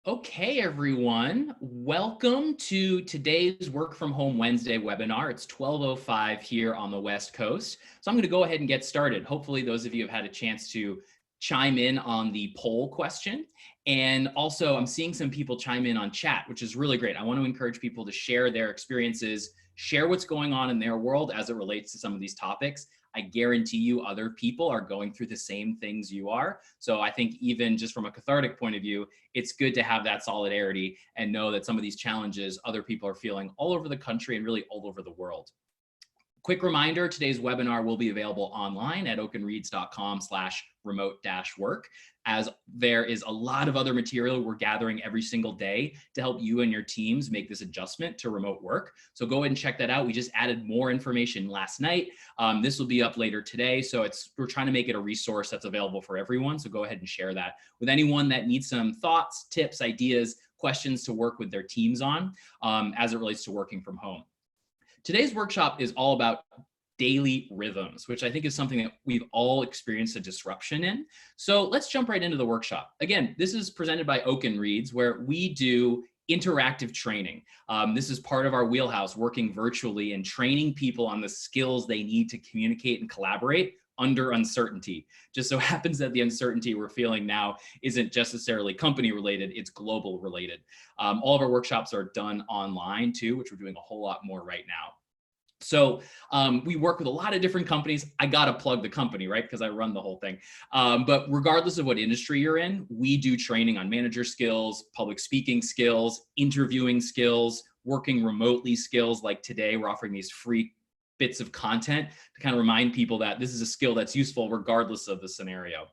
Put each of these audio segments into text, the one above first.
Okay, everyone. Welcome to today's Work from Home Wednesday webinar. It's 12:05 here on the West Coast. So I'm going to go ahead and get started. Hopefully, those of you have had a chance to chime in on the poll question. And also, I'm seeing some people chime in on chat, which is really great. I want to encourage people to share their experiences, share what's going on in their world as it relates to some of these topics. I guarantee you other people are going through the same things you are. So I think even just from a cathartic point of view, it's good to have that solidarity and know that some of these challenges other people are feeling all over the country and really all over the world. Quick reminder, today's webinar will be available online at oakenreads.com/remote-work, as there is a lot of other material we're gathering every single day to help you and your teams make this adjustment to remote work. So go ahead and check that out. We just added more information last night. This will be up later today. So we're trying to make it a resource that's available for everyone. So go ahead and share that with anyone that needs some thoughts, tips, ideas, questions to work with their teams on as it relates to working from home. Today's workshop is all about daily rhythms, which I think is something that we've all experienced a disruption in. So let's jump right into the workshop. Again, this is presented by Oaken Reads, where we do interactive training. This is part of our wheelhouse, working virtually and training people on the skills they need to communicate and collaborate under uncertainty. Just so happens that the uncertainty we're feeling now isn't just necessarily company related, it's global related. All of our workshops are done online too, which we're doing a whole lot more right now. So we work with a lot of different companies. I got to plug the company, right? Because I run the whole thing. But regardless of what industry you're in, we do training on manager skills, public speaking skills, interviewing skills, working remotely skills. Like today, we're offering these free bits of content to kind of remind people that this is a skill that's useful regardless of the scenario.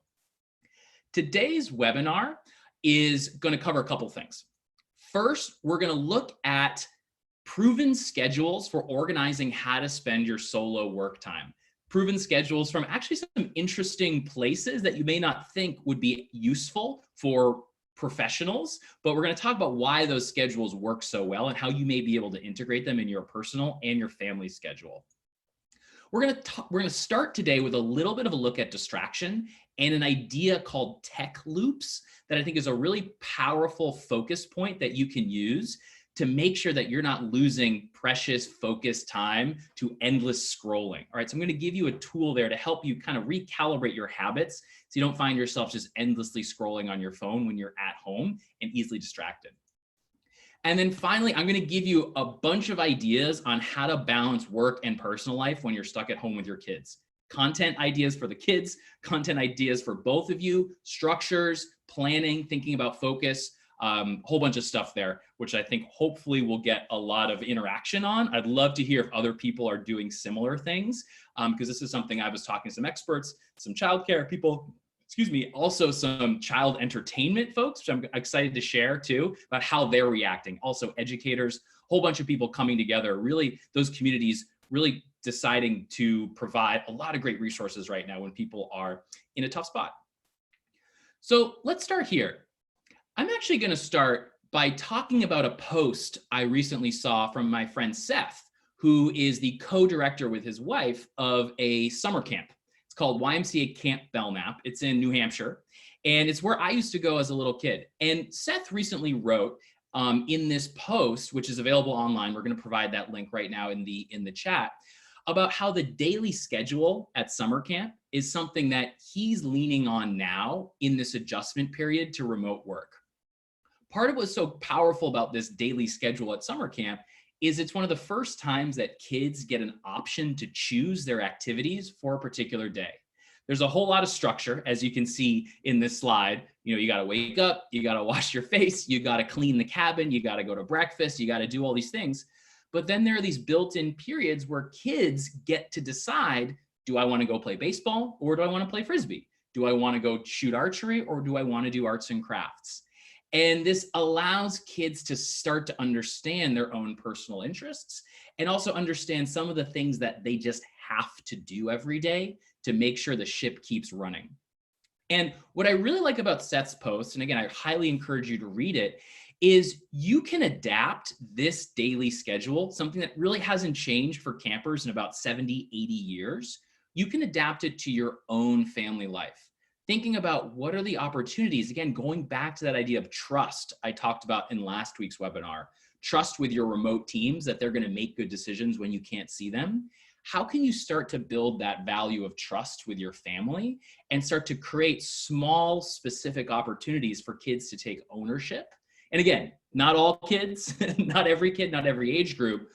Today's webinar is going to cover a couple things. First, we're going to look at proven schedules for organizing how to spend your solo work time. Proven schedules from actually some interesting places that you may not think would be useful for professionals, but we're going to talk about why those schedules work so well and how you may be able to integrate them in your personal and your family schedule. We're going to start today with a little bit of a look at distraction and an idea called tech loops that I think is a really powerful focus point that you can use to make sure that you're not losing precious focused time to endless scrolling. All right, so I'm going to give you a tool there to help you kind of recalibrate your habits so you don't find yourself just endlessly scrolling on your phone when you're at home and easily distracted. And then finally, I'm going to give you a bunch of ideas on how to balance work and personal life when you're stuck at home with your kids. Content ideas for the kids, content ideas for both of you, structures, planning, thinking about focus, whole bunch of stuff there, which I think hopefully we'll get a lot of interaction on. I'd love to hear if other people are doing similar things, because this is something I was talking to some experts, some childcare people, also some child entertainment folks, which I'm excited to share too, about how they're reacting. Also educators, a whole bunch of people coming together, really those communities really deciding to provide a lot of great resources right now when people are in a tough spot. So let's start here. I'm actually going to start by talking about a post I recently saw from my friend Seth, who is the co-director with his wife of a summer camp. It's called YMCA Camp Belknap. It's in New Hampshire, and it's where I used to go as a little kid. And Seth recently wrote in this post, which is available online, we're going to provide that link right now in the chat, about how the daily schedule at summer camp is something that he's leaning on now in this adjustment period to remote work. Part of what's so powerful about this daily schedule at summer camp is it's one of the first times that kids get an option to choose their activities for a particular day. There's a whole lot of structure, as you can see in this slide. You got to wake up, you got to wash your face, you got to clean the cabin, you got to go to breakfast, you got to do all these things. But then there are these built-in periods where kids get to decide, do I want to go play baseball or do I want to play Frisbee? Do I want to go shoot archery or do I want to do arts and crafts? And this allows kids to start to understand their own personal interests and also understand some of the things that they just have to do every day to make sure the ship keeps running. And what I really like about Seth's post, and again, I highly encourage you to read it, is you can adapt this daily schedule, something that really hasn't changed for campers in about 70, 80 years. You can adapt it to your own family life. thinking about what are the opportunities, again, going back to that idea of trust I talked about in last week's webinar, trust with your remote teams that they're going to make good decisions when you can't see them. How can you start to build that value of trust with your family and start to create small, specific opportunities for kids to take ownership? And again, not all kids, not every kid, not every age group,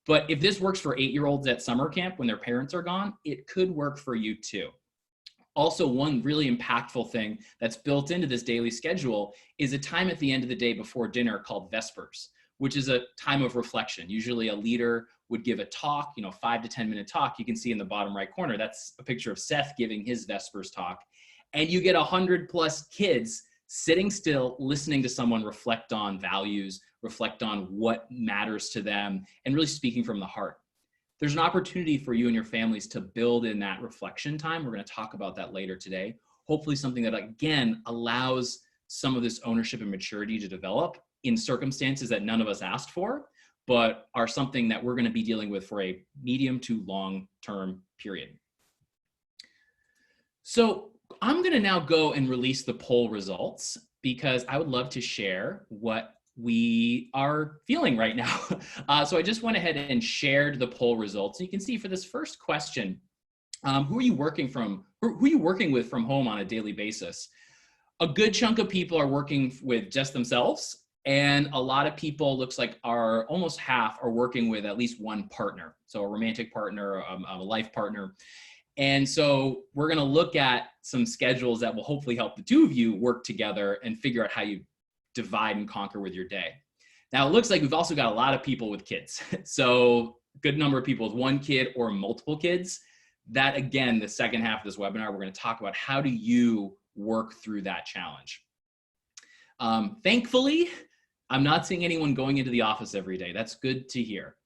but if this works for 8-year-olds at summer camp when their parents are gone, it could work for you too. Also, one really impactful thing that's built into this daily schedule is a time at the end of the day before dinner called Vespers, which is a time of reflection. Usually a leader would give a talk, 5 to 10 minute talk. You can see in the bottom right corner, that's a picture of Seth giving his Vespers talk. And you get 100+ kids sitting still, listening to someone reflect on values, reflect on what matters to them, and really speaking from the heart. There's an opportunity for you and your families to build in that reflection time. We're going to talk about that later today. Hopefully something that, again, allows some of this ownership and maturity to develop in circumstances that none of us asked for, but are something that we're going to be dealing with for a medium to long-term period. So I'm going to now go and release the poll results because I would love to share what we are feeling right now. So I just went ahead and shared the poll results. You can see for this first question, who are you working with from home on a daily basis? A good chunk of people are working with just themselves, and a lot of people, looks like almost half are working with at least one partner. So a romantic partner, a life partner. And so we're going to look at some schedules that will hopefully help the two of you work together and figure out how you divide and conquer with your day. Now, it looks like we've also got a lot of people with kids. So good number of people with one kid or multiple kids. That, again, the second half of this webinar, we're going to talk about how do you work through that challenge. Thankfully, I'm not seeing anyone going into the office every day. That's good to hear.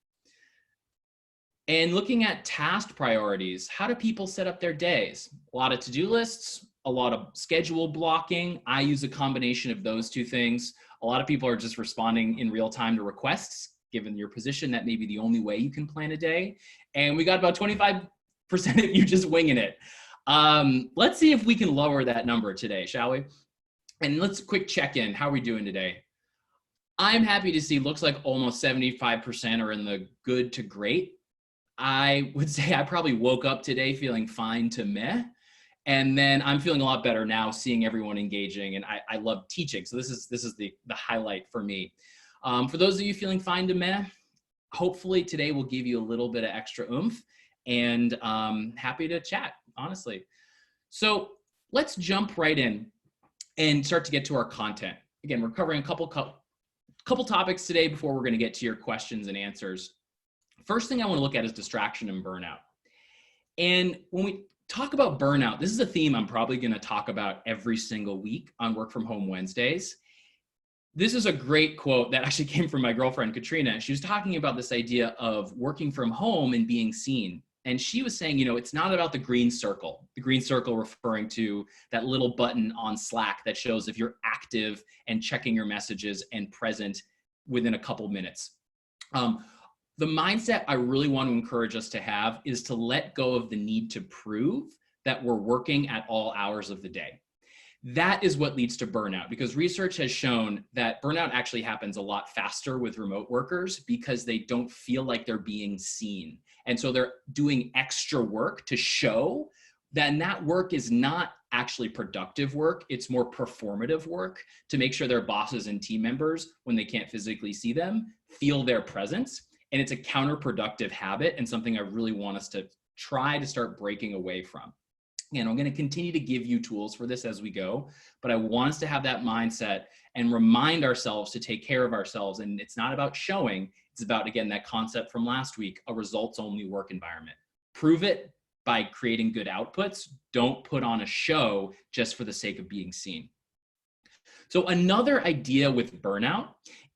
And looking at task priorities, how do people set up their days? A lot of to-do lists, a lot of schedule blocking. I use a combination of those two things. A lot of people are just responding in real time to requests, given your position. That may be the only way you can plan a day. And we got about 25% of you just winging it. Let's see if we can lower that number today, shall we? And let's quick check in. How are we doing today? I'm happy to see, looks like almost 75% are in the good to great. I would say I probably woke up today feeling fine to meh. And then I'm feeling a lot better now, seeing everyone engaging, and I love teaching. So this is the highlight for me. For those of you feeling fine to meh, hopefully today will give you a little bit of extra oomph, and happy to chat, honestly. So let's jump right in and start to get to our content. Again, we're covering a couple topics today before we're going to get to your questions and answers. First thing I want to look at is distraction and burnout. And when we talk about burnout, this is a theme I'm probably going to talk about every single week on Work From Home Wednesdays. This is a great quote that actually came from my girlfriend, Katrina. She was talking about this idea of working from home and being seen. And she was saying, it's not about the green circle referring to that little button on Slack that shows if you're active and checking your messages and present within a couple minutes. The mindset I really want to encourage us to have is to let go of the need to prove that we're working at all hours of the day. That is what leads to burnout, because research has shown that burnout actually happens a lot faster with remote workers because they don't feel like they're being seen. And so they're doing extra work to show that work is not actually productive work. It's more performative work to make sure their bosses and team members, when they can't physically see them, feel their presence. And it's a counterproductive habit and something I really want us to try to start breaking away from. And I'm going to continue to give you tools for this as we go, but I want us to have that mindset and remind ourselves to take care of ourselves. And it's not about showing, it's about, again, that concept from last week, a results-only work environment. Prove it by creating good outputs. Don't put on a show just for the sake of being seen. So another idea with burnout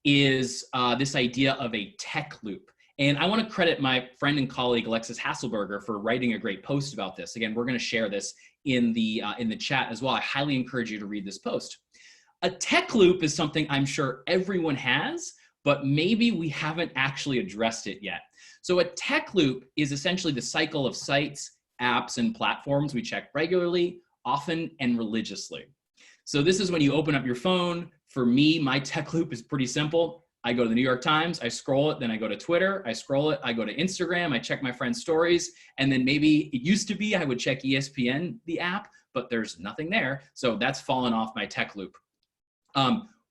is this idea of a tech loop. And I want to credit my friend and colleague, Alexis Hasselberger, for writing a great post about this. Again, we're going to share this in the chat as well. I highly encourage you to read this post. A tech loop is something I'm sure everyone has, but maybe we haven't actually addressed it yet. So a tech loop is essentially the cycle of sites, apps, and platforms we check regularly, often and religiously. So this is when you open up your phone. For me, my tech loop is pretty simple. I go to the New York Times, I scroll it, then I go to Twitter, I scroll it, I go to Instagram, I check my friends' stories, and then maybe it used to be I would check ESPN, the app, but there's nothing there. So that's fallen off my tech loop.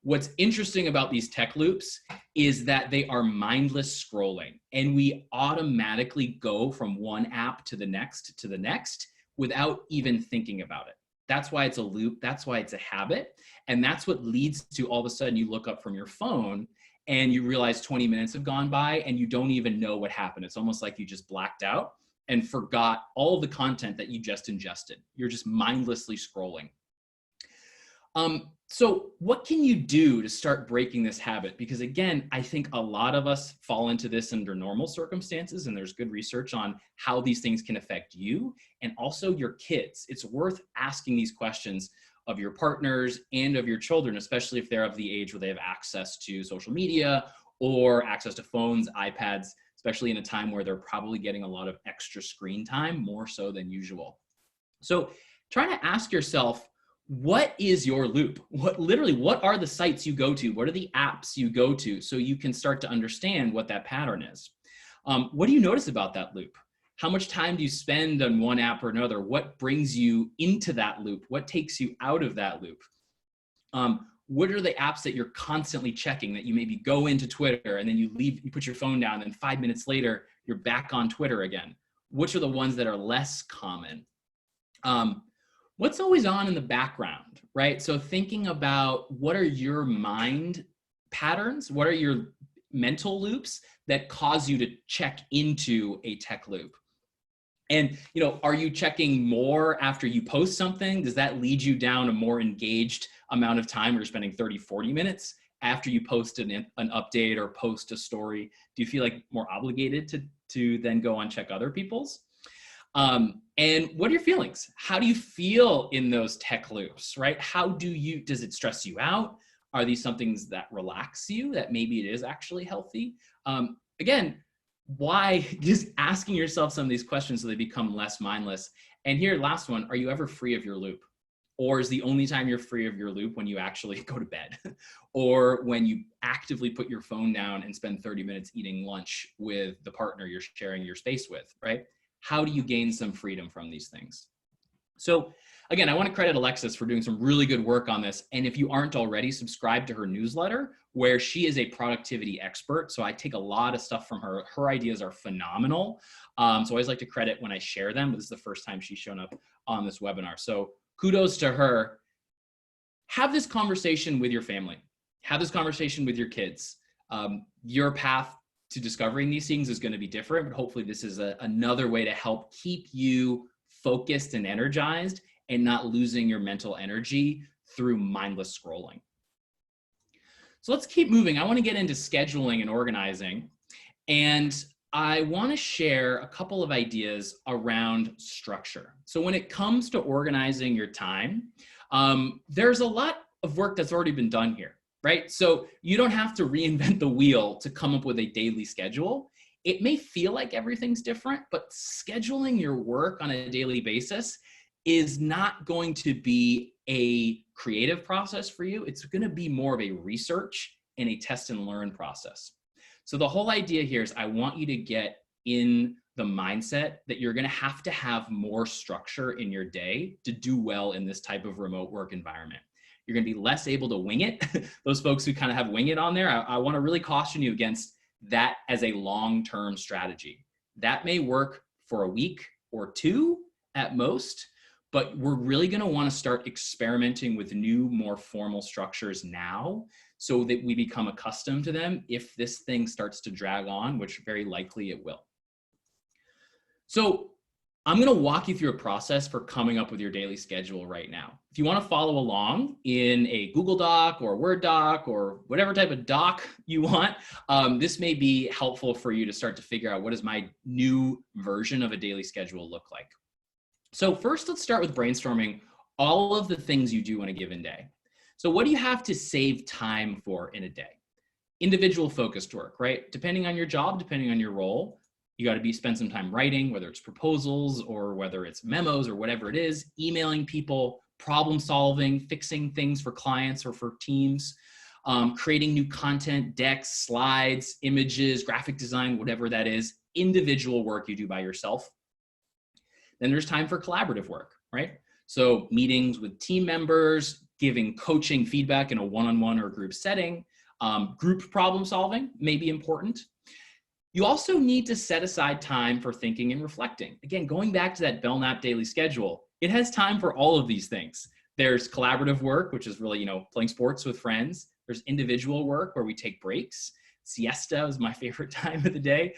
What's interesting about these tech loops is that they are mindless scrolling, and we automatically go from one app to the next without even thinking about it. That's why it's a loop. That's why it's a habit. And that's what leads to all of a sudden you look up from your phone and you realize 20 minutes have gone by and you don't even know what happened. It's almost like you just blacked out and forgot all of the content that you just ingested. You're just mindlessly scrolling. So what can you do to start breaking this habit? Because again, I think a lot of us fall into this under normal circumstances, and there's good research on how these things can affect you and also your kids. It's worth asking these questions of your partners and of your children, especially if they're of the age where they have access to social media or access to phones, iPads, especially in a time where they're probably getting a lot of extra screen time, more so than usual. So try to ask yourself, what is your loop? What are the sites you go to? What are the apps you go to? So you can start to understand what that pattern is. What do you notice about that loop? How much time do you spend on one app or another? What brings you into that loop? What takes you out of that loop? What are the apps that you're constantly checking, that you maybe go into Twitter and then you leave, you put your phone down, and 5 minutes later, you're back on Twitter again? Which are the ones that are less common? What's always on in the background, right? So thinking about what are your mind patterns? What are your mental loops that cause you to check into a tech loop? And, are you checking more after you post something? Does that lead you down a more engaged amount of time where you're spending 30, 40 minutes after you post an update or post a story? Do you feel like more obligated to then go and check other people's? And what are your feelings? How do you feel in those tech loops, right? Does it stress you out? Are these some things that relax you, that maybe it is actually healthy? Again, why just asking yourself some of these questions so they become less mindless. And here, last one, are you ever free of your loop? Or is the only time you're free of your loop when you actually go to bed? Or when you actively put your phone down and spend 30 minutes eating lunch with the partner you're sharing your space with, right? How do you gain some freedom from these things? So again, I want to credit Alexis for doing some really good work on this. And if you aren't already, subscribe to her newsletter, where she is a productivity expert. So I take a lot of stuff from her. Her ideas are phenomenal. So I always like to credit when I share them. This is the first time she's shown up on this webinar. So kudos to her. Have this conversation with your family. Have this conversation with your kids. Your path to discovering these things is going to be different, but hopefully this is another way to help keep you focused and energized and not losing your mental energy through mindless scrolling. So let's keep moving. I want to get into scheduling and organizing, and I want to share a couple of ideas around structure. So when it comes to organizing your time, there's a lot of work that's already been done here, right? So you don't have to reinvent the wheel to come up with a daily schedule. It may feel like everything's different, but scheduling your work on a daily basis is not going to be a creative process for you. It's going to be more of a research and a test and learn process. So the whole idea here is I want you to get in the mindset that you're going to have more structure in your day to do well in this type of remote work environment. You're going to be less able to wing it. Those folks who kind of have wing it on there, I want to really caution you against that as a long-term strategy. That may work for a week or two at most, but we're really going to want to start experimenting with new, more formal structures now so that we become accustomed to them if this thing starts to drag on, which very likely it will. So I'm going to walk you through a process for coming up with your daily schedule right now. If you want to follow along in a Google Doc or Word doc or whatever type of doc you want, this may be helpful for you to start to figure out what does my new version of a daily schedule look like. So first, let's start with brainstorming all of the things you do on a given day. So what do you have to save time for in a day? Individual focused work, right? Depending on your job, depending on your role, You got to spend some time writing, whether it's proposals or whether it's memos or whatever it is, emailing people, problem solving, fixing things for clients or for teams, creating new content, decks, slides, images, graphic design, whatever that is, individual work you do by yourself. Then there's time for collaborative work, right? So meetings with team members, giving coaching feedback in a one-on-one or group setting, group problem solving may be important. You also need to set aside time for thinking and reflecting. Again, going back to that Belknap daily schedule, it has time for all of these things. There's collaborative work, which is really, playing sports with friends. There's individual work where we take breaks. Siesta is my favorite time of the day.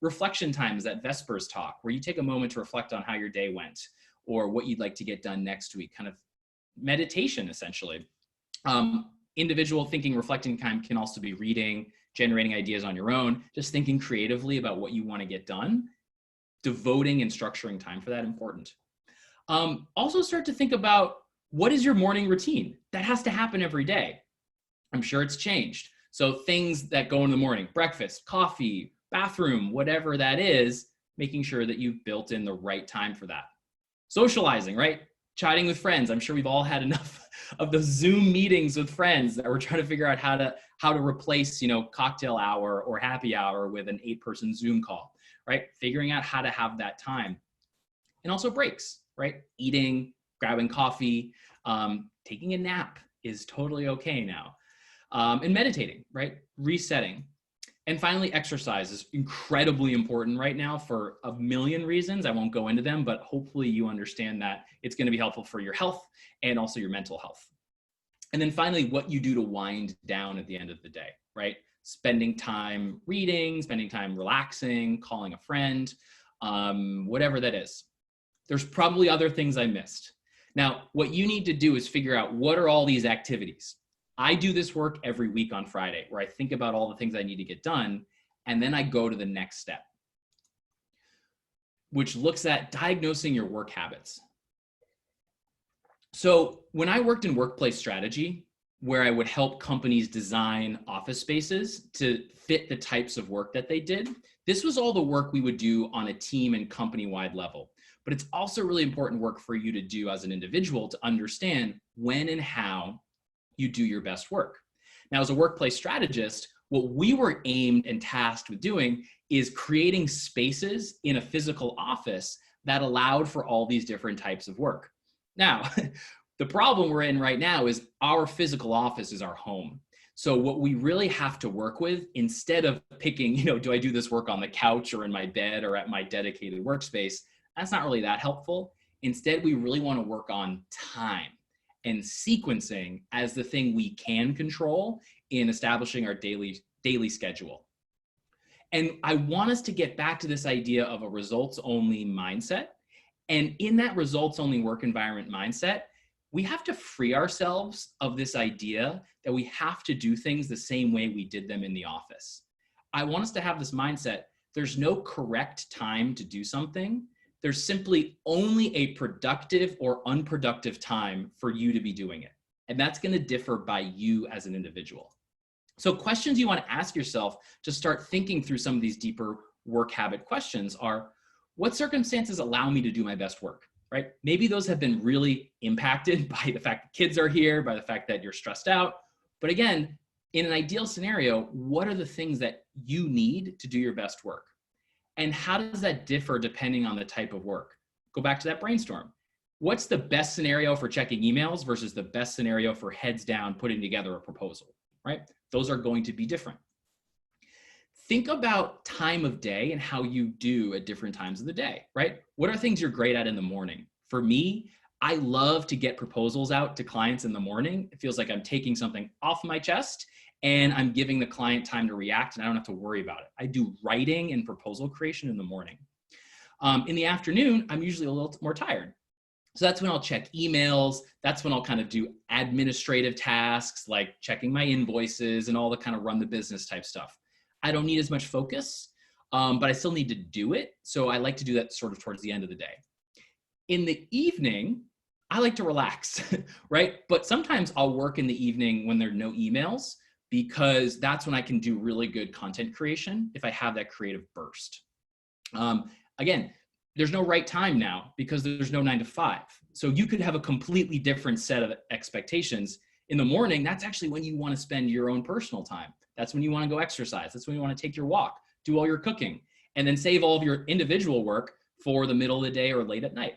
Reflection time is that Vespers talk, where you take a moment to reflect on how your day went or what you'd like to get done next week, kind of meditation, essentially. Individual thinking, reflecting time can also be reading, generating ideas on your own, just thinking creatively about what you want to get done. Devoting and structuring time for that, important. Also start to think about, what is your morning routine? That has to happen every day. I'm sure it's changed. So things that go in the morning, breakfast, coffee, bathroom, whatever that is, making sure that you've built in the right time for that. Socializing, right? Chatting with friends. I'm sure we've all had enough of those Zoom meetings with friends that we're trying to figure out how to replace, cocktail hour or happy hour with an 8-person Zoom call, right? Figuring out how to have that time. And also breaks, right? Eating, grabbing coffee, taking a nap is totally okay now. And meditating, right? Resetting. And finally, exercise is incredibly important right now for a million reasons. I won't go into them, but hopefully you understand that it's going to be helpful for your health and also your mental health. And then finally, what you do to wind down at the end of the day, right? Spending time reading, spending time relaxing, calling a friend, whatever that is. There's probably other things I missed. Now, what you need to do is figure out, what are all these activities? I do this work every week on Friday, where I think about all the things I need to get done, and then I go to the next step, which looks at diagnosing your work habits. So when I worked in workplace strategy, where I would help companies design office spaces to fit the types of work that they did, this was all the work we would do on a team and company-wide level. But it's also really important work for you to do as an individual to understand when and how you do your best work. Now, as a workplace strategist, what we were aimed and tasked with doing is creating spaces in a physical office that allowed for all these different types of work. Now, the problem we're in right now is our physical office is our home. So what we really have to work with, instead of picking, do I do this work on the couch or in my bed or at my dedicated workspace, that's not really that helpful. Instead, we really want to work on time and sequencing as the thing we can control in establishing our daily schedule. And I want us to get back to this idea of a results-only mindset. And in that results-only work environment mindset, we have to free ourselves of this idea that we have to do things the same way we did them in the office. I want us to have this mindset, there's no correct time to do something. There's simply only a productive or unproductive time for you to be doing it. And that's going to differ by you as an individual. So questions you want to ask yourself to start thinking through some of these deeper work habit questions are, what circumstances allow me to do my best work, right? Maybe those have been really impacted by the fact that kids are here, by the fact that you're stressed out. But again, in an ideal scenario, what are the things that you need to do your best work? And how does that differ depending on the type of work? Go back to that brainstorm. What's the best scenario for checking emails versus the best scenario for heads down putting together a proposal, right? Those are going to be different. Think about time of day and how you do at different times of the day, right? What are things you're great at in the morning? For me, I love to get proposals out to clients in the morning. It feels like I'm taking something off my chest and I'm giving the client time to react and I don't have to worry about it. I do writing and proposal creation in the morning. In the afternoon, I'm usually a little more tired. So that's when I'll check emails. That's when I'll kind of do administrative tasks like checking my invoices and all the kind of run the business type stuff. I don't need as much focus, but I still need to do it. So I like to do that sort of towards the end of the day. In the evening, I like to relax, right? But sometimes I'll work in the evening when there are no emails, because that's when I can do really good content creation if I have that creative burst. Again, there's no right time now because there's no 9 to 5. So you could have a completely different set of expectations. In the morning, that's actually when you want to spend your own personal time. That's when you want to go exercise. That's when you want to take your walk, do all your cooking, and then save all of your individual work for the middle of the day or late at night.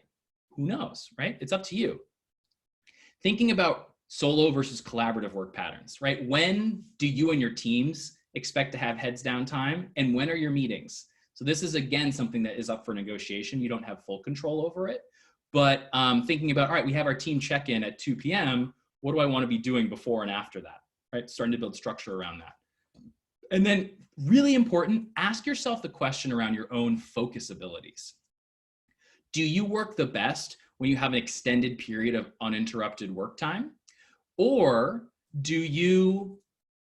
Who knows, right? It's up to you. Thinking about solo versus collaborative work patterns, right? When do you and your teams expect to have heads down time, and when are your meetings? So this is, again, something that is up for negotiation. You don't have full control over it, but thinking about, all right, we have our team check-in at 2 p.m. What do I want to be doing before and after that, right? Starting to build structure around that. And then really important, ask yourself the question around your own focus abilities. Do you work the best when you have an extended period of uninterrupted work time? Or do you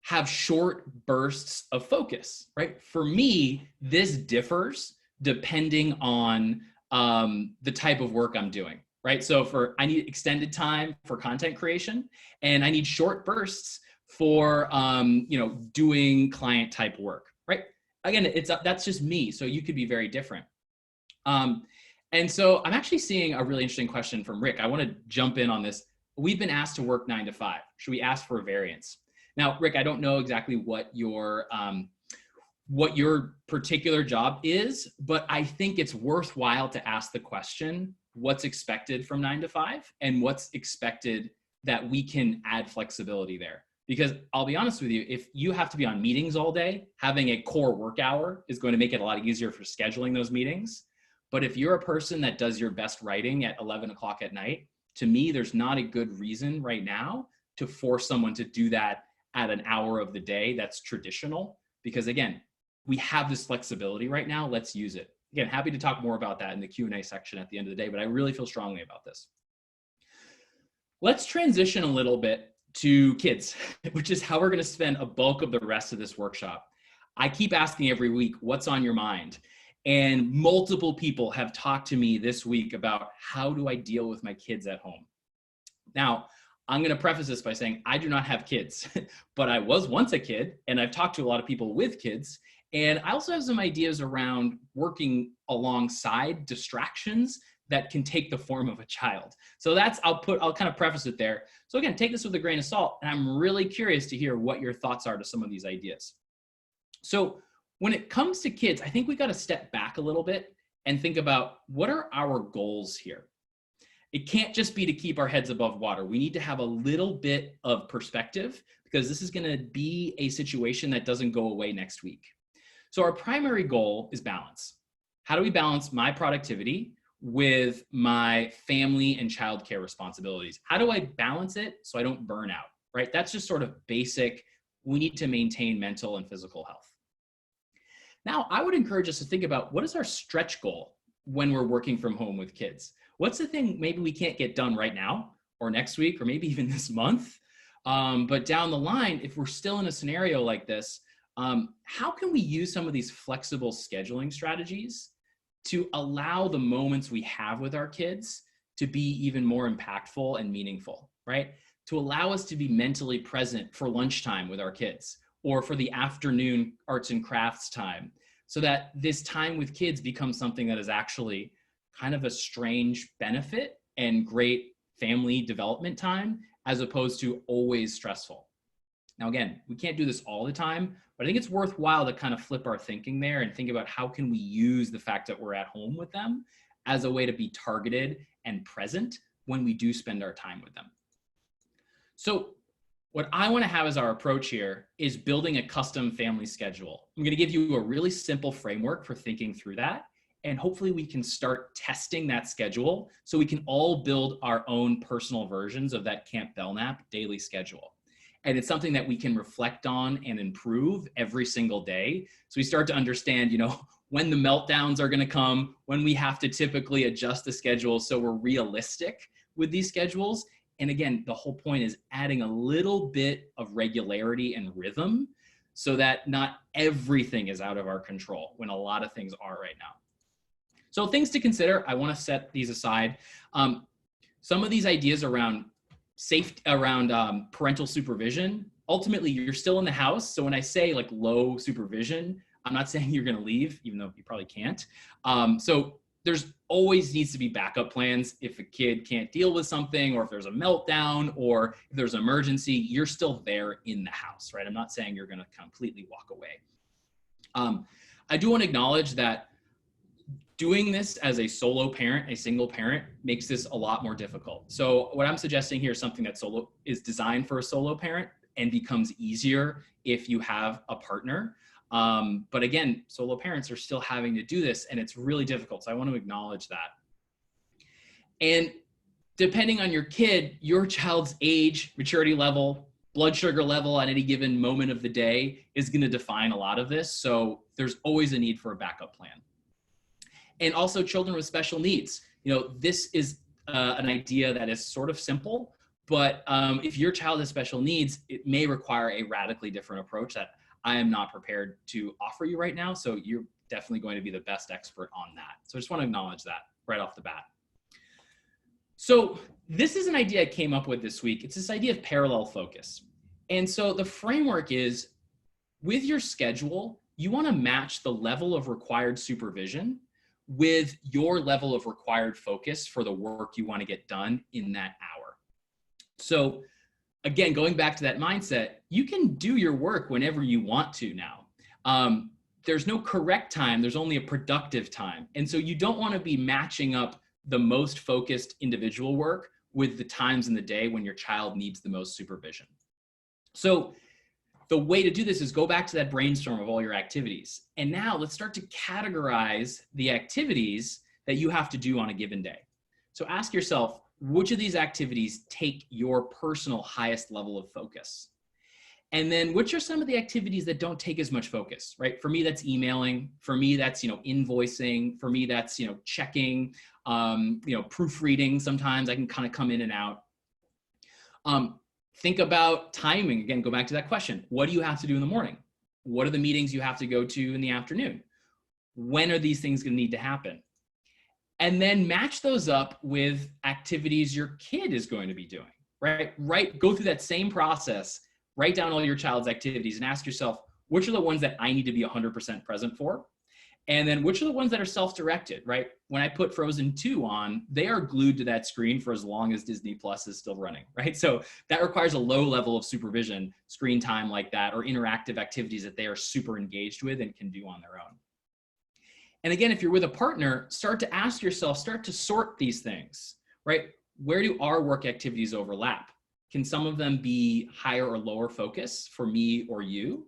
have short bursts of focus, right? For me, this differs depending on the type of work I'm doing, right? So I need extended time for content creation, and I need short bursts for doing client type work, right? Again, that's just me. So you could be very different. And so I'm actually seeing a really interesting question from Rick. I want to jump in on this. We've been asked to work 9 to 5. Should we ask for a variance? Now, Rick, I don't know exactly what your particular job is, but I think it's worthwhile to ask the question, what's expected from 9 to 5 and what's expected that we can add flexibility there. Because I'll be honest with you, if you have to be on meetings all day, having a core work hour is going to make it a lot easier for scheduling those meetings. But if you're a person that does your best writing at 11 o'clock at night, to me, there's not a good reason right now to force someone to do that at an hour of the day that's traditional. Because again, we have this flexibility right now. Let's use it. Again, happy to talk more about that in the Q&A section at the end of the day, but I really feel strongly about this. Let's transition a little bit to kids, which is how we're going to spend a bulk of the rest of this workshop. I keep asking every week, what's on your mind? And multiple people have talked to me this week about how do I deal with my kids at home? Now, I'm going to preface this by saying I do not have kids, but I was once a kid, and I've talked to a lot of people with kids. And I also have some ideas around working alongside distractions that can take the form of a child. So I'll kind of preface it there. So again, take this with a grain of salt, and I'm really curious to hear what your thoughts are to some of these ideas. So when it comes to kids, I think we got to step back a little bit and think about what are our goals here? It can't just be to keep our heads above water. We need to have a little bit of perspective because this is going to be a situation that doesn't go away next week. So our primary goal is balance. How do we balance my productivity with my family and childcare responsibilities? How do I balance it so I don't burn out, right? That's just sort of basic. We need to maintain mental and physical health. Now, I would encourage us to think about what is our stretch goal when we're working from home with kids? What's the thing maybe we can't get done right now or next week or maybe even this month? But down the line, if we're still in a scenario like this, how can we use some of these flexible scheduling strategies to allow the moments we have with our kids to be even more impactful and meaningful, right? To allow us to be mentally present for lunchtime with our kids or for the afternoon arts and crafts time, so that this time with kids becomes something that is actually kind of a strange benefit and great family development time, as opposed to always stressful. Now, again, we can't do this all the time, but I think it's worthwhile to kind of flip our thinking there and think about how can we use the fact that we're at home with them as a way to be targeted and present when we do spend our time with them. So what I want to have as our approach here is building a custom family schedule. I'm going to give you a really simple framework for thinking through that. And hopefully we can start testing that schedule so we can all build our own personal versions of that Camp Belknap daily schedule. And it's something that we can reflect on and improve every single day. So we start to understand, when the meltdowns are going to come, when we have to typically adjust the schedule so we're realistic with these schedules. And again, the whole point is adding a little bit of regularity and rhythm so that not everything is out of our control when a lot of things are right now. So things to consider, I want to set these aside. Some of these ideas around safety, around parental supervision, ultimately you're still in the house. So when I say like low supervision, I'm not saying you're going to leave, even though you probably can't. So there's always needs to be backup plans. If a kid can't deal with something, or if there's a meltdown, or if there's an emergency, you're still there in the house, right? I'm not saying you're going to completely walk away. I do want to acknowledge that doing this as a solo parent, a single parent, makes this a lot more difficult. So what I'm suggesting here is something that is designed for a solo parent and becomes easier if you have a partner. But again, solo parents are still having to do this, and it's really difficult. So I want to acknowledge that. And depending on your kid, your child's age, maturity level, blood sugar level at any given moment of the day is going to define a lot of this. So there's always a need for a backup plan. And also children with special needs. This is an idea that is sort of simple, but if your child has special needs, it may require a radically different approach that I am not prepared to offer you right now. So you're definitely going to be the best expert on that. So I just want to acknowledge that right off the bat. So this is an idea I came up with this week. It's this idea of parallel focus. And so the framework is, with your schedule, you want to match the level of required supervision with your level of required focus for the work you want to get done in that hour. So again, going back to that mindset, you can do your work whenever you want to now. There's no correct time, there's only a productive time. And so you don't want to be matching up the most focused individual work with the times in the day when your child needs the most supervision. So the way to do this is go back to that brainstorm of all your activities. And now let's start to categorize the activities that you have to do on a given day. So ask yourself, which of these activities take your personal highest level of focus? And then which are some of the activities that don't take as much focus, right? For me, that's emailing. For me, that's, invoicing. For me, that's, checking, proofreading. Sometimes I can kind of come in and out. Think about timing. Again, go back to that question. What do you have to do in the morning? What are the meetings you have to go to in the afternoon? When are these things going to need to happen? And then match those up with activities your kid is going to be doing, right? Go through that same process, write down all your child's activities and ask yourself, which are the ones that I need to be 100% present for? And then which are the ones that are self-directed, right? When I put Frozen 2 on, they are glued to that screen for as long as Disney Plus is still running, right? So that requires a low level of supervision, screen time like that, or interactive activities that they are super engaged with and can do on their own. And again, if you're with a partner, start to ask yourself, start to sort these things, right? Where do our work activities overlap? Can some of them be higher or lower focus for me or you?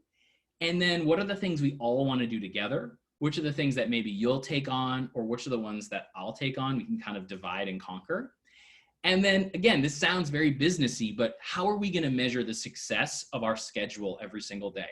And then what are the things we all want to do together? Which are the things that maybe you'll take on, or which are the ones that I'll take on? We can kind of divide and conquer. And then again, this sounds very businessy, but how are we going to measure the success of our schedule every single day?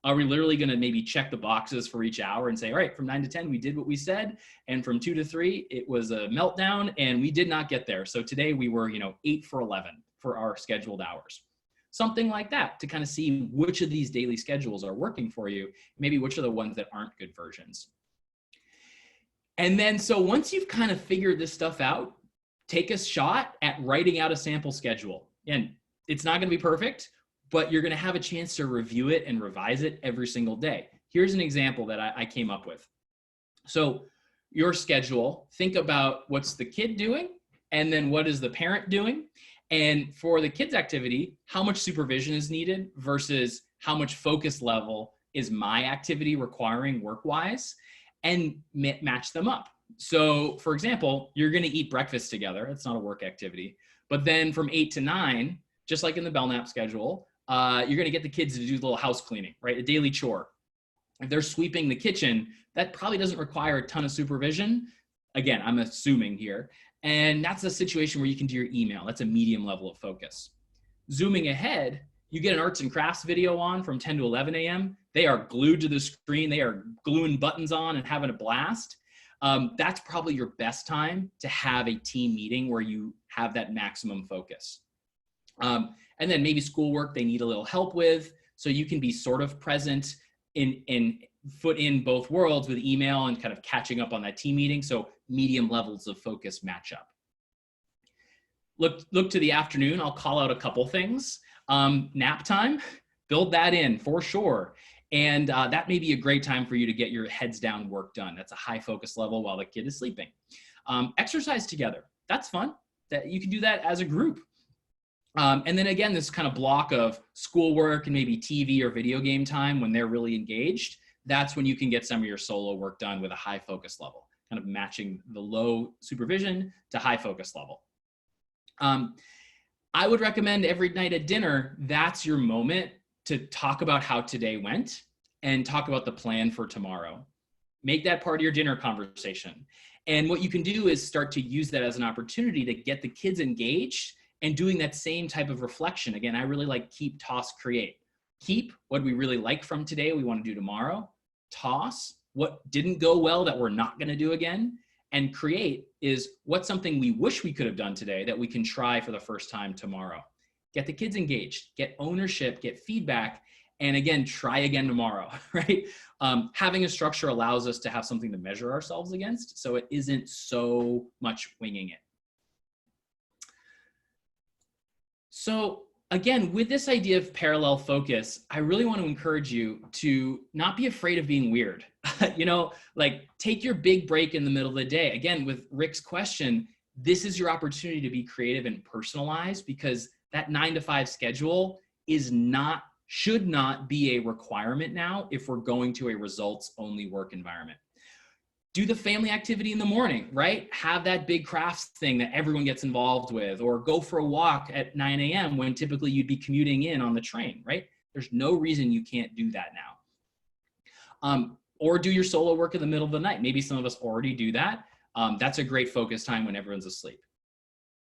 Are we literally going to maybe check the boxes for each hour and say, all right, from 9 to 10, we did what we said. And from 2 to 3, it was a meltdown and we did not get there. So today we were, 8 for 11 for our scheduled hours. Something like that to kind of see which of these daily schedules are working for you, maybe which are the ones that aren't good versions. And then, so once you've kind of figured this stuff out, take a shot at writing out a sample schedule. And it's not going to be perfect, but you're going to have a chance to review it and revise it every single day. Here's an example that I came up with. So your schedule, think about what's the kid doing, and then what is the parent doing? And for the kids' activity, how much supervision is needed versus how much focus level is my activity requiring work-wise, and match them up. So for example, you're going to eat breakfast together. It's not a work activity. But then from 8 to 9, just like in the Belknap schedule, you're going to get the kids to do a little house cleaning, right? A daily chore. If they're sweeping the kitchen, that probably doesn't require a ton of supervision. Again, I'm assuming here. And that's a situation where you can do your email. That's a medium level of focus. Zooming ahead, you get an arts and crafts video on from 10 to 11 a.m. They are glued to the screen. They are gluing buttons on and having a blast. That's probably your best time to have a team meeting where you have that maximum focus. And then maybe schoolwork they need a little help with. So you can be sort of present in foot in both worlds with email and kind of catching up on that team meeting. So medium levels of focus match up. Look to the afternoon. I'll call out a couple things. Nap time, build that in for sure. And that may be a great time for you to get your heads down work done. That's a high focus level while the kid is sleeping. Exercise together. That's fun. That you can do that as a group. And then again, this kind of block of schoolwork and maybe TV or video game time when they're really engaged, that's when you can get some of your solo work done with a high focus level, kind of matching the low supervision to high focus level. I would recommend every night at dinner, that's your moment to talk about how today went and talk about the plan for tomorrow. Make that part of your dinner conversation. And what you can do is start to use that as an opportunity to get the kids engaged and doing that same type of reflection. Again, I really like keep, toss, create. Keep, what we really like from today, we want to do tomorrow. Toss, what didn't go well that we're not going to do again. And create is what's something we wish we could have done today that we can try for the first time tomorrow. Get the kids engaged, get ownership, get feedback, and again, try again tomorrow, right? Having a structure allows us to have something to measure ourselves against, so it isn't so much winging it. So again, with this idea of parallel focus, I really want to encourage you to not be afraid of being weird. Like take your big break in the middle of the day. Again, with Rick's question, this is your opportunity to be creative and personalized, because that 9 to 5 schedule should not be a requirement now if we're going to a results only work environment. Do the family activity in the morning, right? Have that big crafts thing that everyone gets involved with, or go for a walk at 9 a.m. when typically you'd be commuting in on the train, right? There's no reason you can't do that now. Or do your solo work in the middle of the night. Maybe some of us already do that. That's a great focus time when everyone's asleep.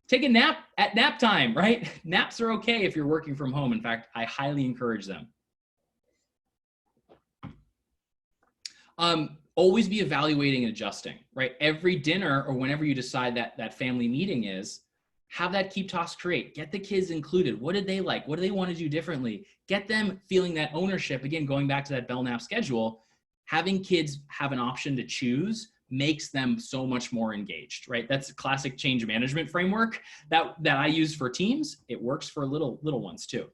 Take a nap at nap time, right? Naps are okay if you're working from home. In fact, I highly encourage them. Always be evaluating and adjusting, right? Every dinner or whenever you decide that family meeting is, have that keep, toss, create. Get the kids included. What did they like? What do they want to do differently? Get them feeling that ownership. Again, going back to that Belknap schedule, having kids have an option to choose makes them so much more engaged, right? That's a classic change management framework that I use for teams. It works for little ones too.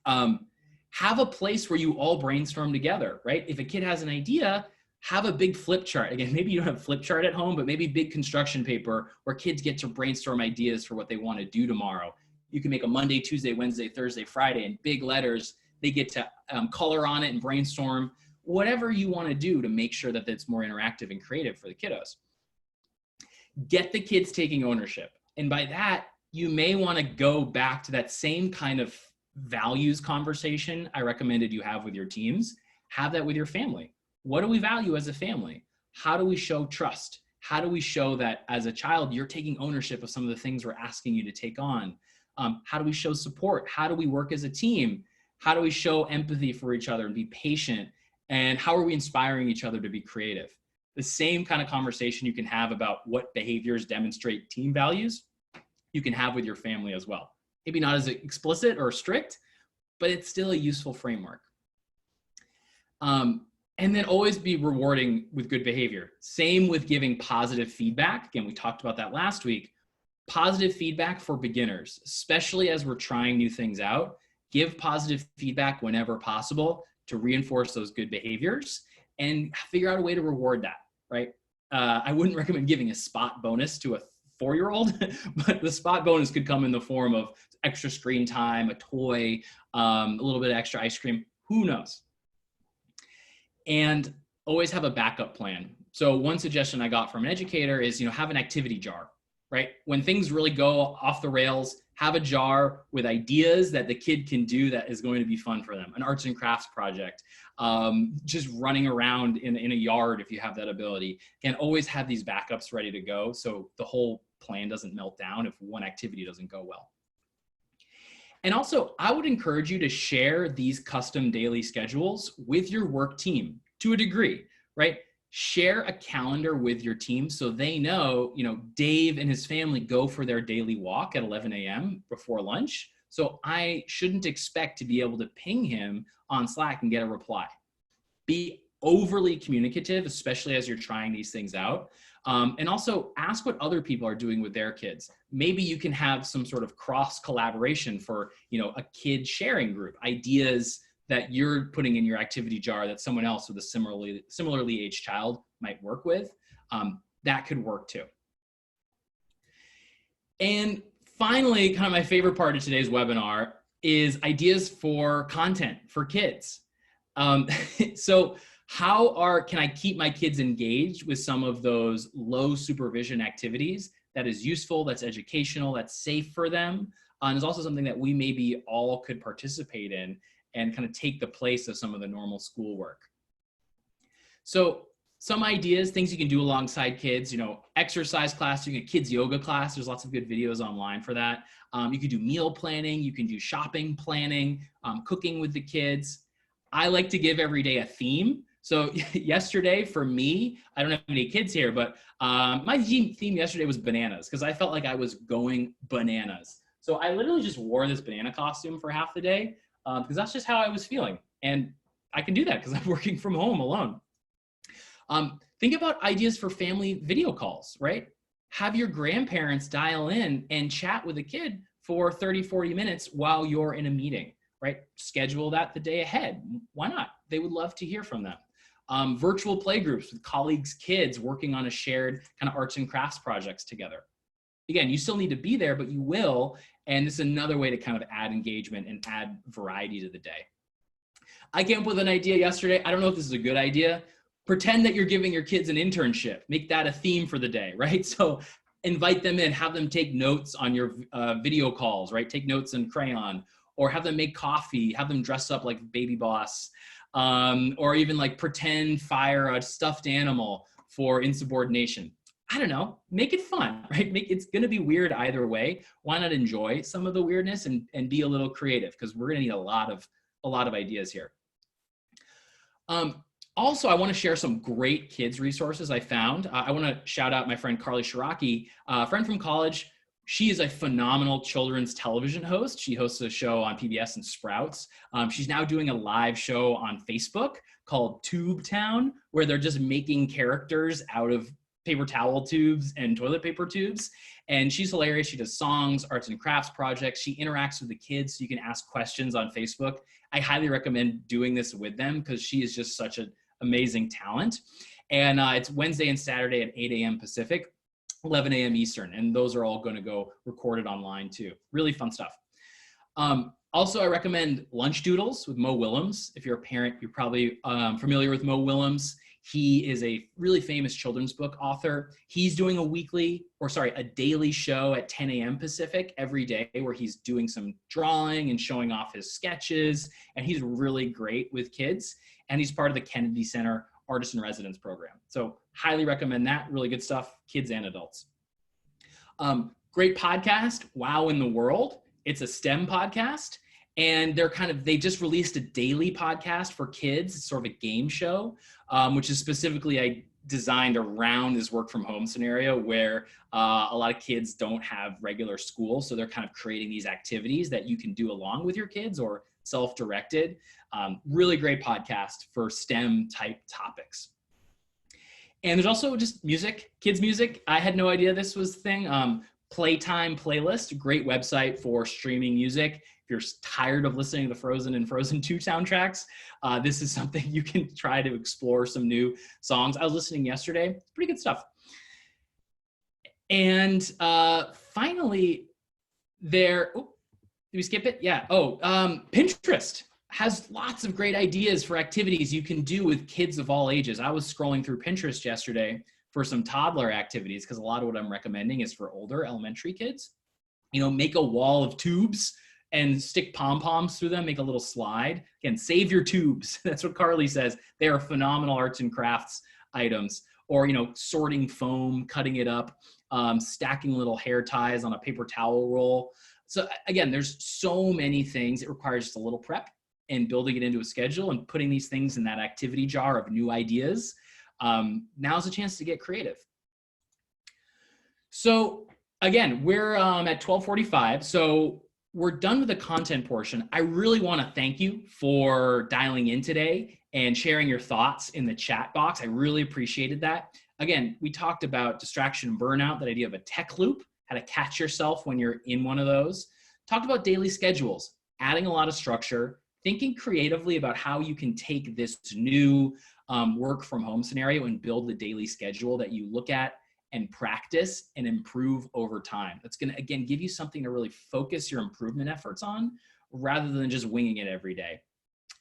Have a place where you all brainstorm together, right? If a kid has an idea, have a big flip chart. Again, maybe you don't have a flip chart at home, but maybe big construction paper where kids get to brainstorm ideas for what they want to do tomorrow. You can make a Monday, Tuesday, Wednesday, Thursday, Friday in big letters. They get to color on it and brainstorm. Whatever you want to do to make sure that it's more interactive and creative for the kiddos. Get the kids taking ownership. And by that, you may want to go back to that same kind of values conversation I recommended you have with your teams. Have that with your family. What do we value as a family? How do we show trust? How do we show that as a child, you're taking ownership of some of the things we're asking you to take on? How do we show support? How do we work as a team? How do we show empathy for each other and be patient? And how are we inspiring each other to be creative? The same kind of conversation you can have about what behaviors demonstrate team values, you can have with your family as well. Maybe not as explicit or strict, but it's still a useful framework. And then always be rewarding with good behavior. Same with giving positive feedback. Again, we talked about that last week. Positive feedback for beginners, especially as we're trying new things out. Give positive feedback whenever possible to reinforce those good behaviors and figure out a way to reward that, right? I wouldn't recommend giving a spot bonus to a 4-year-old, but the spot bonus could come in the form of extra screen time, a toy, a little bit of extra ice cream, who knows? And always have a backup plan. So one suggestion I got from an educator is, have an activity jar, right? When things really go off the rails, have a jar with ideas that the kid can do that is going to be fun for them. An arts and crafts project, just running around in a yard if you have that ability. And always have these backups ready to go so the whole plan doesn't melt down if one activity doesn't go well. And also, I would encourage you to share these custom daily schedules with your work team to a degree, right? Share a calendar with your team so they know, Dave and his family go for their daily walk at 11 a.m. before lunch. So I shouldn't expect to be able to ping him on Slack and get a reply. Be overly communicative, especially as you're trying these things out. And also ask what other people are doing with their kids. Maybe you can have some sort of cross collaboration for, a kid sharing group, ideas that you're putting in your activity jar that someone else with a similarly aged child might work with, that could work too. And finally, kind of my favorite part of today's webinar is ideas for content for kids. So can I keep my kids engaged with some of those low supervision activities that is useful, that's educational, that's safe for them? And is also something that we maybe all could participate in and kind of take the place of some of the normal schoolwork. So some ideas, things you can do alongside kids, exercise class, you can kids yoga class. There's lots of good videos online for that. You can do meal planning, you can do shopping planning, cooking with the kids. I like to give every day a theme. So yesterday for me, I don't have any kids here, but my theme yesterday was bananas because I felt like I was going bananas. So I literally just wore this banana costume for half the day because that's just how I was feeling. And I can do that because I'm working from home alone. Think about ideas for family video calls, right? Have your grandparents dial in and chat with a kid for 30, 40 minutes while you're in a meeting, right? Schedule that the day ahead. Why not? They would love to hear from them. Virtual playgroups with colleagues' kids working on a shared kind of arts and crafts projects together. Again, you still need to be there, but you will. And this is another way to kind of add engagement and add variety to the day. I came up with an idea yesterday. I don't know if this is a good idea. Pretend that you're giving your kids an internship. Make that a theme for the day, right? So invite them in, have them take notes on your video calls, right? Take notes in crayon, or have them make coffee, have them dress up like Baby Boss, or even like pretend fire a stuffed animal for insubordination. I don't know, make it fun, right? It's gonna be weird either way. Why not enjoy some of the weirdness and be a little creative, because we're gonna need a lot of ideas here. Also, I want to share some great kids resources I found. I want to shout out my friend Carly Shiraki, a friend from college. She is a phenomenal children's television host. She hosts a show on PBS and Sprouts. She's now doing a live show on Facebook called Tube Town, where they're just making characters out of paper towel tubes and toilet paper tubes. And she's hilarious. She does songs, arts and crafts projects. She interacts with the kids so you can ask questions on Facebook. I highly recommend doing this with them because she is just such an amazing talent. And it's Wednesday and Saturday at 8 a.m. Pacific, 11 a.m. Eastern. And those are all going to go recorded online too. Really fun stuff. Also, I recommend Lunch Doodles with Mo Willems. If you're a parent, you're probably familiar with Mo Willems. He is a really famous children's book author. He's doing a daily show at 10 a.m. Pacific every day where he's doing some drawing and showing off his sketches. And he's really great with kids. And he's part of the Kennedy Center Artist in Residence program. So highly recommend that. Really good stuff, kids and adults. Great podcast, Wow in the World. It's a STEM podcast. And they just released a daily podcast for kids. It's sort of a game show, which is specifically designed around this work from home scenario where a lot of kids don't have regular school. So they're kind of creating these activities that you can do along with your kids or self-directed. Really great podcast for STEM type topics. And there's also just music, kids music. I had no idea this was the thing. Playtime Playlist, great website for streaming music. If you're tired of listening to the Frozen and Frozen 2 soundtracks, this is something you can try to explore some new songs. I was listening yesterday, pretty good stuff. And finally, did we skip it? Yeah, Pinterest has lots of great ideas for activities you can do with kids of all ages. I was scrolling through Pinterest yesterday for some toddler activities because a lot of what I'm recommending is for older elementary kids. Make a wall of tubes and stick pom-poms through them, make a little slide. Again, save your tubes. That's what Carly says. They are phenomenal arts and crafts items. Or, sorting foam, cutting it up, stacking little hair ties on a paper towel roll. So again, there's so many things. It requires just a little prep and building it into a schedule and putting these things in that activity jar of new ideas. Now's a chance to get creative. So again, we're at 12:45. So we're done with the content portion. I really want to thank you for dialing in today and sharing your thoughts in the chat box. I really appreciated that. Again, we talked about distraction and burnout, that idea of a tech loop, how to catch yourself when you're in one of those. Talked about daily schedules, adding a lot of structure, thinking creatively about how you can take this new work from home scenario and build the daily schedule that you look at and practice and improve over time. That's going to, again, give you something to really focus your improvement efforts on rather than just winging it every day.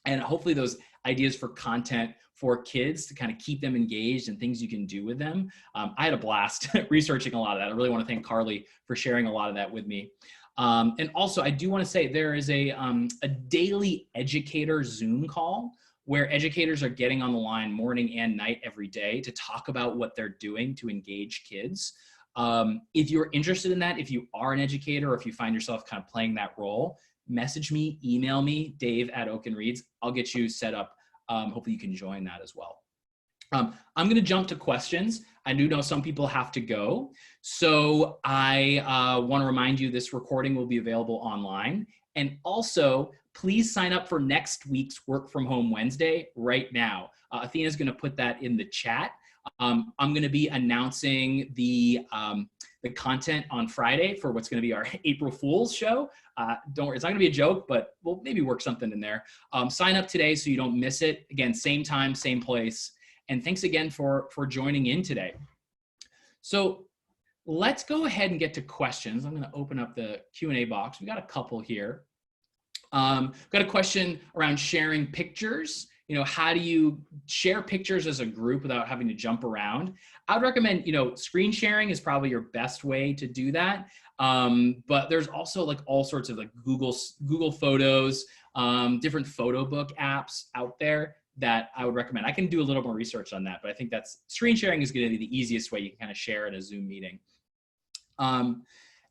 And hopefully those ideas for content for kids to kind of keep them engaged and things you can do with them. I had a blast researching a lot of that. I really want to thank Carly for sharing a lot of that with me. And also, I do want to say there is a daily educator Zoom call where educators are getting on the line morning and night every day to talk about what they're doing to engage kids. If you're interested in that, if you are an educator or if you find yourself kind of playing that role, message me, email me, Dave@OakenReads. I'll get you set up. Hopefully you can join that as well. I'm going to jump to questions. I do know some people have to go. So I want to remind you this recording will be available online. And also, please sign up for next week's Work From Home Wednesday right now. Athena's going to put that in the chat. I'm going to be announcing the content on Friday for what's going to be our April Fool's show. Don't worry, it's not going to be a joke, but we'll maybe work something in there. Sign up today so you don't miss it. Again, same time, same place. And thanks again for joining in today. So let's go ahead and get to questions. I'm going to open up the Q&A box. We got a couple here. Got a question around sharing pictures. You know, how do you share pictures as a group without having to jump around? I would recommend, screen sharing is probably your best way to do that. But there's also like all sorts of like Google Photos, different photo book apps out there that I would recommend. I can do a little more research on that, but I think screen sharing is going to be the easiest way you can kind of share in a Zoom meeting. And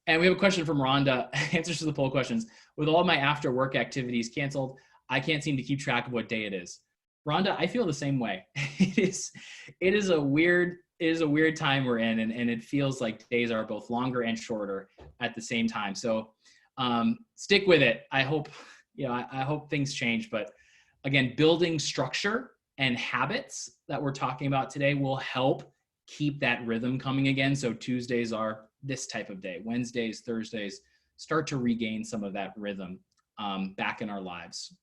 we have a question from Rhonda, answers to the poll questions. With all my after work activities canceled, I can't seem to keep track of what day it is. Rhonda, I feel the same way. It is a weird time we're in, and it feels like days are both longer and shorter at the same time. So stick with it. I hope things change, but again, building structure and habits that we're talking about today will help keep that rhythm coming again. So Tuesdays are this type of day. Wednesdays, Thursdays, start to regain some of that rhythm back in our lives.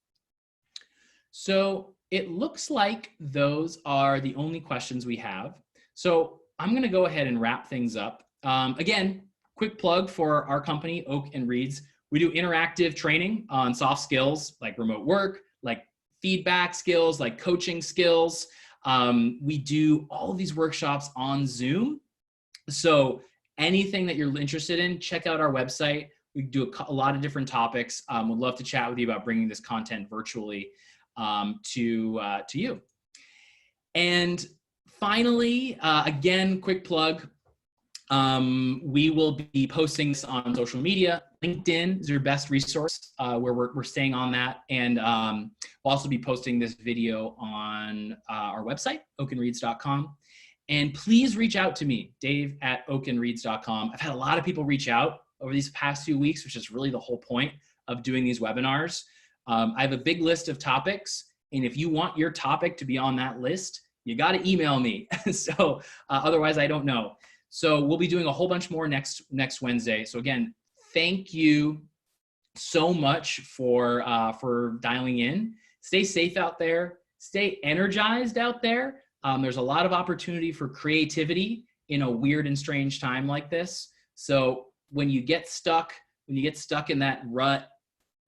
So it looks like those are the only questions we have. So I'm going to go ahead and wrap things up. Again, quick plug for our company, Oak and Reads. We do interactive training on soft skills like remote work, like feedback skills, like coaching skills. We do all of these workshops on Zoom. So anything that you're interested in, check out our website. We do a lot of different topics. We'd love to chat with you about bringing this content virtually to you. And finally, again, quick plug. We will be posting this on social media. LinkedIn is your best resource where we're staying on that. And we'll also be posting this video on our website, oakenreads.com. And please reach out to me, Dave@oakenreads.com. I've had a lot of people reach out over these past few weeks, which is really the whole point of doing these webinars. I have a big list of topics. And if you want your topic to be on that list, you got to email me. So otherwise, I don't know. So we'll be doing a whole bunch more next Wednesday. So again, thank you so much for dialing in. Stay safe out there. Stay energized out there. There's a lot of opportunity for creativity in a weird and strange time like this. So when you get stuck in that rut,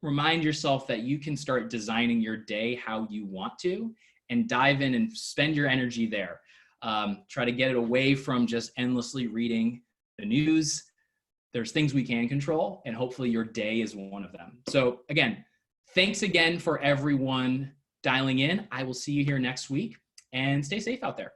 remind yourself that you can start designing your day how you want to and dive in and spend your energy there. Try to get it away from just endlessly reading the news. There's things we can control, and hopefully your day is one of them. So again, thanks again for everyone dialing in. I will see you here next week, and stay safe out there.